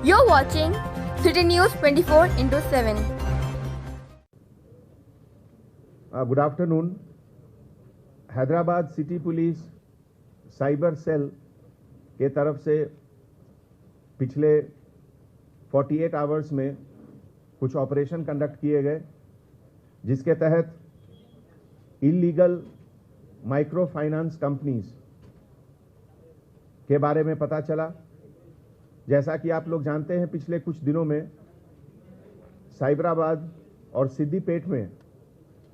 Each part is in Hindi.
You're watching City News 24/7. Good afternoon. Hyderabad city police cyber cell के तरफ से पिछले 48 आवर्स में कुछ ऑपरेशन कंडक्ट किए गए, जिसके तहत इलीगल माइक्रो फाइनेंस कंपनीज के बारे में पता चला। जैसा कि आप लोग जानते हैं, पिछले कुछ दिनों में साइबराबाद और सिद्दीपेट में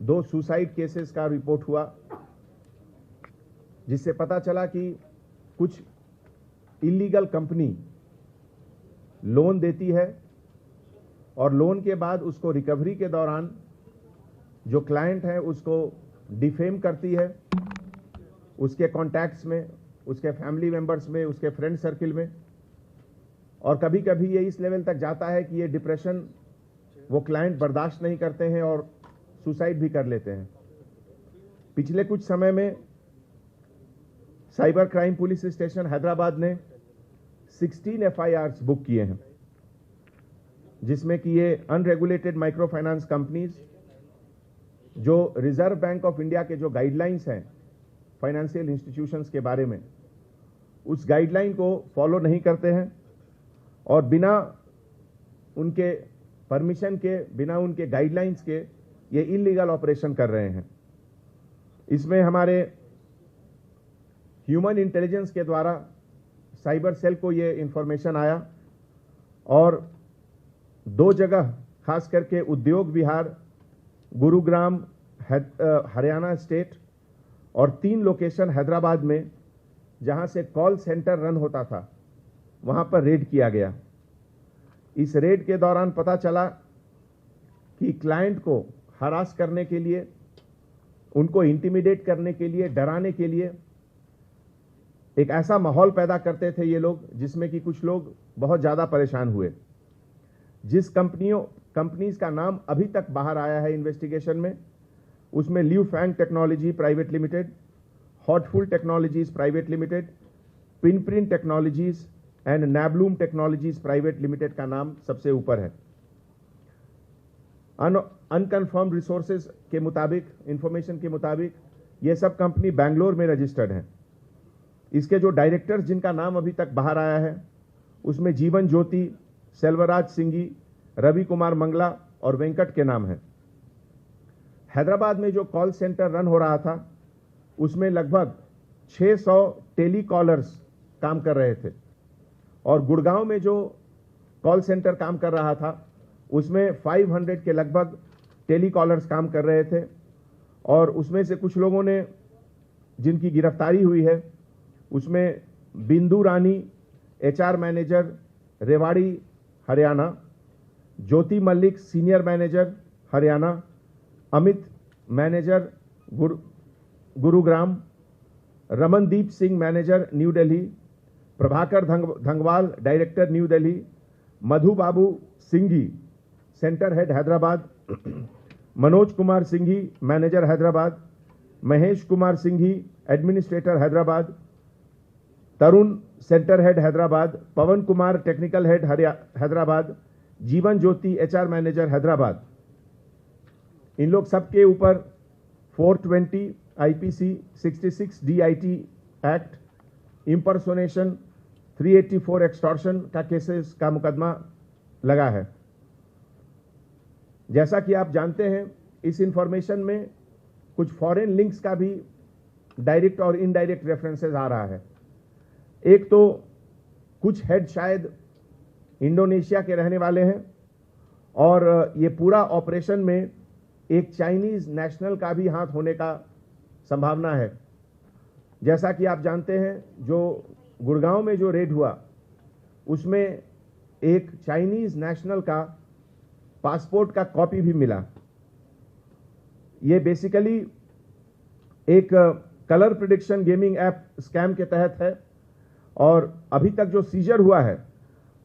2 सुसाइड केसेस का रिपोर्ट हुआ, जिससे पता चला कि कुछ इलीगल कंपनी लोन देती है और लोन के बाद उसको रिकवरी के दौरान जो क्लाइंट है उसको डिफेम करती है, उसके कॉन्टैक्ट्स में, उसके फैमिली मेंबर्स में, उसके फ्रेंड सर्किल में, और कभी कभी ये इस लेवल तक जाता है कि ये डिप्रेशन वो क्लाइंट बर्दाश्त नहीं करते हैं और सुसाइड भी कर लेते हैं। पिछले कुछ समय में cyber crime police station Hyderabad ने 16 FIRs बुक किए हैं, जिसमें कि ये अनरेगुलेटेड माइक्रो फाइनेंस कंपनीज जो रिजर्व बैंक ऑफ इंडिया के जो गाइडलाइंस हैं फाइनेंशियल इंस्टीट्यूशंस के बारे में, उस गाइडलाइन को फॉलो नहीं करते हैं और बिना उनके परमिशन के, बिना उनके गाइडलाइंस के ये इलीगल ऑपरेशन कर रहे हैं। इसमें हमारे ह्यूमन इंटेलिजेंस के द्वारा साइबर सेल को ये इंफॉर्मेशन आया और 2 जगह, खास करके उद्योग विहार, गुरुग्राम हरियाणा स्टेट, और 3 लोकेशन हैदराबाद में जहां से कॉल सेंटर रन होता था, वहां पर रेड किया गया। इस रेड के दौरान पता चला कि क्लाइंट को हरास करने के लिए, उनको इंटिमिडेट करने के लिए, डराने के लिए एक ऐसा माहौल पैदा करते थे ये लोग, जिसमें कि कुछ लोग बहुत ज्यादा परेशान हुए। जिस कंपनीज का नाम अभी तक बाहर आया है इन्वेस्टिगेशन में, उसमें Liu Fang technology private limited, Hotful technologies private limited, Pinprint technologies and Nabloom technologies private limited का नाम सबसे ऊपर है। अनकन्फर्म्ड रिसोर्सेज के मुताबिक, इंफॉर्मेशन के मुताबिक, ये सब कंपनी बैंगलोर में रजिस्टर्ड है। इसके जो डायरेक्टर्स जिनका नाम अभी तक बाहर आया है, उसमें जीवन ज्योति, सेल्वराज सिंघी, रवि कुमार मंगला और वेंकट के नाम है। हैदराबाद में जो कॉल सेंटर रन हो रहा था, उसमें लगभग 600 टेलीकॉलर्स काम कर रहे थे, और गुड़गांव में जो कॉल सेंटर काम कर रहा था, उसमें 500 के लगभग टेलीकॉलर्स काम कर रहे थे। और उसमें से कुछ लोगों ने, जिनकी गिरफ्तारी हुई है, उसमें Bindu Rani, HR manager, Rewari Haryana, Jyoti Mallik, senior manager Haryana, Amit manager Gurugram, Ramandeep Singh manager New Delhi, Prabhakar Dhangwal director New Delhi, Madhu Babu Singhi centre head Hyderabad, Manoj Kumar Singhi manager Hyderabad, Mahesh Kumar Singhi administrator Hyderabad, Tarun centre head Hyderabad, Pawan Kumar technical head Hyderabad, Jeevan Jyoti HR manager Hyderabad. इन लोग सबके ऊपर 420 IPC 66 DIT act, impersonation, 384 extortion का केसेस का मुकदमा लगा है। जैसा कि आप जानते हैं, इस इंफॉर्मेशन में कुछ फॉरेन लिंक्स का भी डायरेक्ट और इनडायरेक्ट रेफरेंसेस आ रहा है। एक तो कुछ हेड शायद इंडोनेशिया के रहने वाले हैं, और ये पूरा ऑपरेशन में एक चाइनीज नेशनल का भी हाथ होने का संभावना है। जैसा कि आप जानते हैं, जो गुड़गांव में जो रेड हुआ, उसमें एक चाइनीज नेशनल का पासपोर्ट का कॉपी भी मिला। ये बेसिकली एक colour prediction gaming app scam के तहत है, और अभी तक जो सीजर हुआ है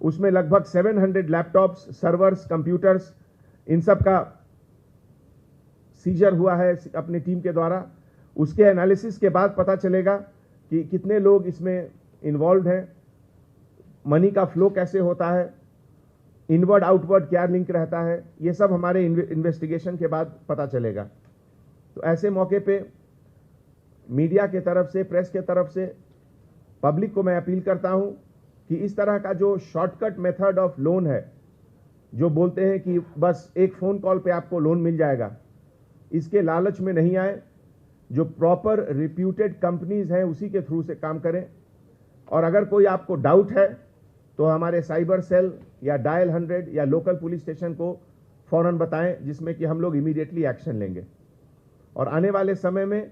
उसमें लगभग 700 लैपटॉप्स, सर्वर्स, कंप्यूटर्स, इन सब का सीजर हुआ है अपनी टीम के द्वारा। उसके एनालिसिस के बाद पता चलेगा कि कितने लोग इसमें इन्वॉल्व हैं, मनी का फ्लो कैसे होता है, इनवर्ड आउटवर्ड क्या लिंक रहता है, ये सब हमारे इन्वेस्टिगेशन के बाद पता चलेगा। तो ऐसे मौके पे मीडिया के तरफ से, प्रेस के तरफ से पब्लिक को मैं अपील करता हूं कि इस तरह का जो शॉर्टकट मेथड ऑफ लोन है, जो बोलते हैं कि बस एक फोन कॉल पे आपको लोन मिल जाएगा, इसके लालच में नहीं आए। जो प्रॉपर रिप्यूटेड कंपनीज हैं उसी के थ्रू से काम करें। और अगर कोई आपको डाउट है तो हमारे साइबर सेल या डायल 100 या लोकल पुलिस स्टेशन को फौरन बताएं, जिसमें कि हम लोग इमीडिएटली एक्शन लेंगे। और आने वाले समय में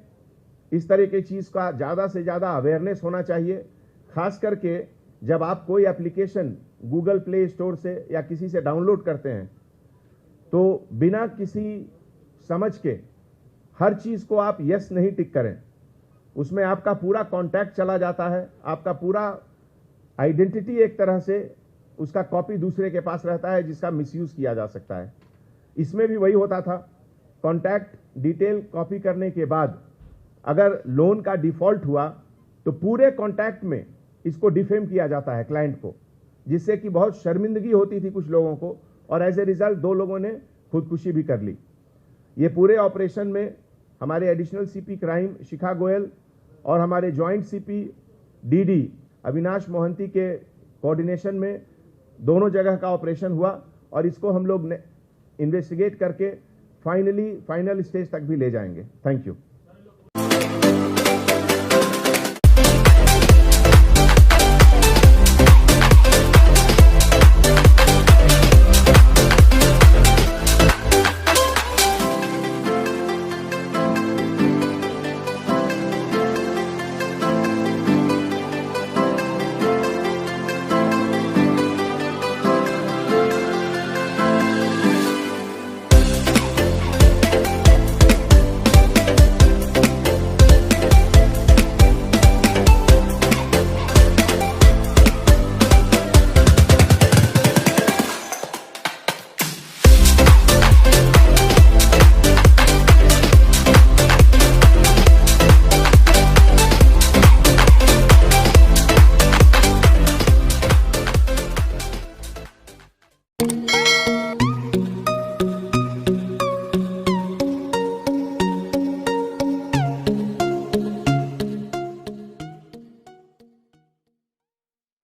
इस तरह की चीज का ज्यादा से ज्यादा अवेयरनेस होना चाहिए, खास करके जब आप कोई एप्लीकेशन गूगल प्ले स्टोर से या किसी से डाउनलोड करते हैं तो बिना किसी समझ के हर चीज को आप यस नहीं टिक करें। उसमें आपका पूरा कॉन्टैक्ट चला जाता है, आपका पूरा आइडेंटिटी एक तरह से उसका कॉपी दूसरे के पास रहता है, जिसका मिसयूज किया जा सकता है। इसमें भी वही होता था, कॉन्टैक्ट डिटेल कॉपी करने के बाद अगर लोन का डिफॉल्ट हुआ तो पूरे कॉन्टैक्ट में इसको डिफेम किया जाता है क्लाइंट को, जिससे कि बहुत शर्मिंदगी होती थी कुछ लोगों को, और एज ए रिजल्ट 2 लोगों ने खुदकुशी भी कर ली। ये पूरे ऑपरेशन में हमारे एडिशनल सीपी क्राइम शिखा गोयल और हमारे joint CP DD Avinash Mohanty के कोऑर्डिनेशन में दोनों जगह का ऑपरेशन हुआ, और इसको हम लोग इन्वेस्टिगेट करके फाइनल स्टेज तक भी ले जाएंगे। Thank you.